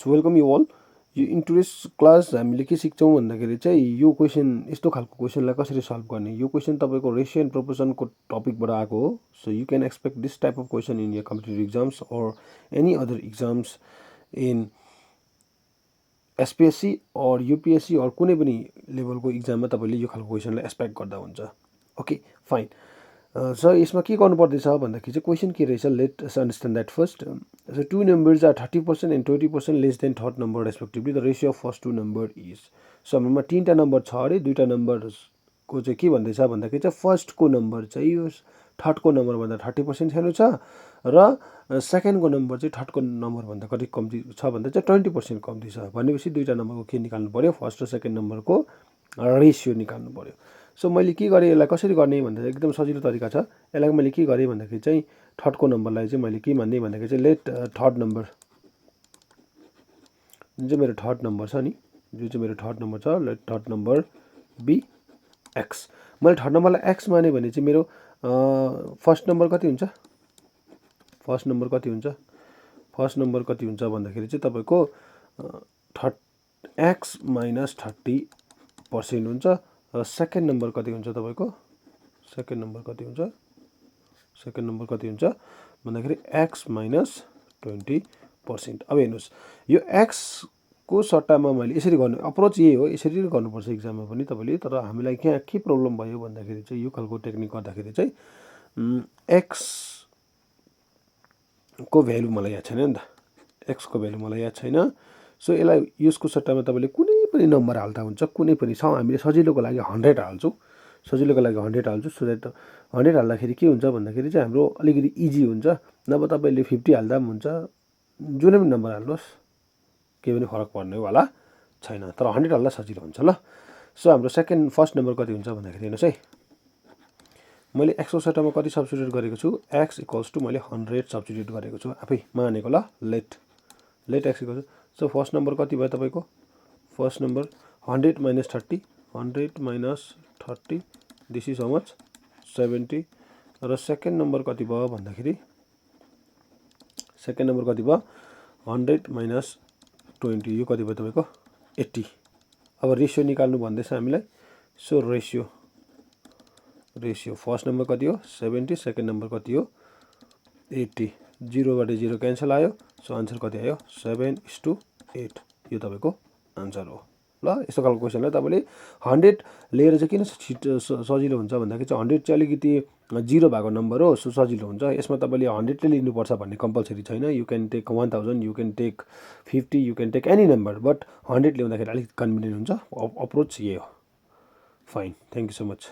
Welcome you all. In today's class हामीले के सिक्छौँ भन्दाखेरि चाहिँ यो क्वेसन यस्तो खालको क्वेसनलाई कसरी सल्भ गर्ने। यो क्वेसन तपाईँको रेसियो एन्ड प्रोपोर्सनको टपिकबाट आएको हो। So you can expect this type of question in your competitive exams or any other exams in SPSC or UPSC or कुनै पनि लेभलको इक्जाममा तपाईँले यो खालको क्वेसनलाई एक्सपेक्ट गर्दा हुन्छ। Okay fine. सो यसमा के गर्नु पर्दैछ भन्दाखेरि चाहिँ क्वेसन के रहेछ, let us understand that first. So two numbers are 30% and 20% less than third number respectively. The ratio of first two number is. सो हाम्रोमा तीनवटा नम्बर छ अरे, दुईवटा नम्बरको चाहिँ के भन्दैछ भन्दाखेरि चाहिँ फर्स्टको नम्बर चाहिँ यो थर्डको नम्बरभन्दा 30% सानो छ र सेकेन्डको नम्बर चाहिँ थर्डको नम्बरभन्दा कति कम्ती छ भन्दा चाहिँ 20% कम्ती छ। भनेपछि दुईवटा नम्बरको के निकाल्नु पऱ्यो, फर्स्ट र सेकेन्ड नम्बरको रेसियो निकाल्नु पऱ्यो। सो मैले के गरेँ, यसलाई कसरी गर्ने भन्दा एकदम सजिलो तरिका छ। यसलाई मैले के गरेँ भन्दाखेरि चाहिँ थर्डको नम्बरलाई चाहिँ मैले के मान्ने भन्दाखेरि चाहिँ लेट थर्ड नम्बर, जुन चाहिँ मेरो थर्ड नम्बर छ नि, जुन चाहिँ मेरो थर्ड नम्बर छ, let third number be x. मैले थर्ड नम्बरलाई एक्स माने भने चाहिँ मेरो फर्स्ट नम्बर कति हुन्छ, फर्स्ट नम्बर कति हुन्छ, फर्स्ट नम्बर कति हुन्छ भन्दाखेरि चाहिँ तपाईँको एक्स माइनस 30% हुन्छ र सेकेन्ड नम्बर कति हुन्छ तपाईँको, सेकेन्ड नम्बर कति हुन्छ, सेकेन्ड नम्बर कति हुन्छ भन्दाखेरि एक्स माइनस 20%। अब हेर्नुहोस्, यो एक्सको सट्टामा मैले यसरी गर्नु, अप्रोच यही हो, यसरी नै गर्नुपर्छ इक्जाममा पनि तपाईँले। तर हामीलाई यहाँ के प्रब्लम भयो भन्दाखेरि चाहिँ यो खालको टेक्निक गर्दाखेरि चाहिँ एक्सको भ्यालु मलाई याद छैन नि त, एक्सको भ्यालु मलाई याद छैन। सो यसलाई यसको सट्टामा तपाईँले कुनै पनि नम्बर हाल्दा हुन्छ, कुनै पनि छ। हामीले सजिलोको लागि 100 हाल्छौँ, सजिलोको लागि 100 हाल्छु। सो द्याट 100 हाल्दाखेरि के हुन्छ भन्दाखेरि चाहिँ हाम्रो अलिकति इजी हुन्छ। नभए तपाईँले 50 हाल्दा पनि हुन्छ, जुनै पनि नम्बर हाल्नुहोस्, केही पनि फरक पर्नेवाला छैन। तर 100 हाल्दा सजिलो हुन्छ ल। सो हाम्रो फर्स्ट नम्बर कति हुन्छ भन्दाखेरि हेर्नुहोस् है, मैले एक्सको सट्टामा कति सब्स्टिट्युट गरेको छु, एक्स इक्वल्स टु मैले 100 सब्स्टिट्युट गरेको छु आफै मानेको ल। Let x equals, so first number कति भयो तपाईँको, first number 100 minus 30, 100 minus 30 this is how much 70। र सेकेन्ड नम्बर कति भयो भन्दाखेरि, सेकेन्ड नम्बर कति भयो 100 माइनस 20, यो कति भयो तपाईँको 80। अब रेसियो निकाल्नु भन्दैछ हामीलाई। सो रेसियो फर्स्ट नम्बर कति हो 70, सेकेन्ड नम्बर कति हो 80, 0बाट 0 क्यान्सल आयो। सो आन्सर कति आयो 7:8, यो तपाईँको आन्सर हो ल। यस्तो खालको क्वेसनलाई तपाईँले 100 लिएर चाहिँ किन सजिलो हुन्छ भन्दाखेरि चाहिँ 100 चाहिँ अलिकति 0 भएको नम्बर हो, सो सजिलो हुन्छ। यसमा तपाईँले 100 लिनुपर्छ भन्ने कम्पलसरी छैन। You can take 1000, you can take 50, you can take any number, but 100 ल्याउँदाखेरि अलिक कन्भिनियन्ट हुन्छ। अप्रोच यही हो। Fine, thank you so much.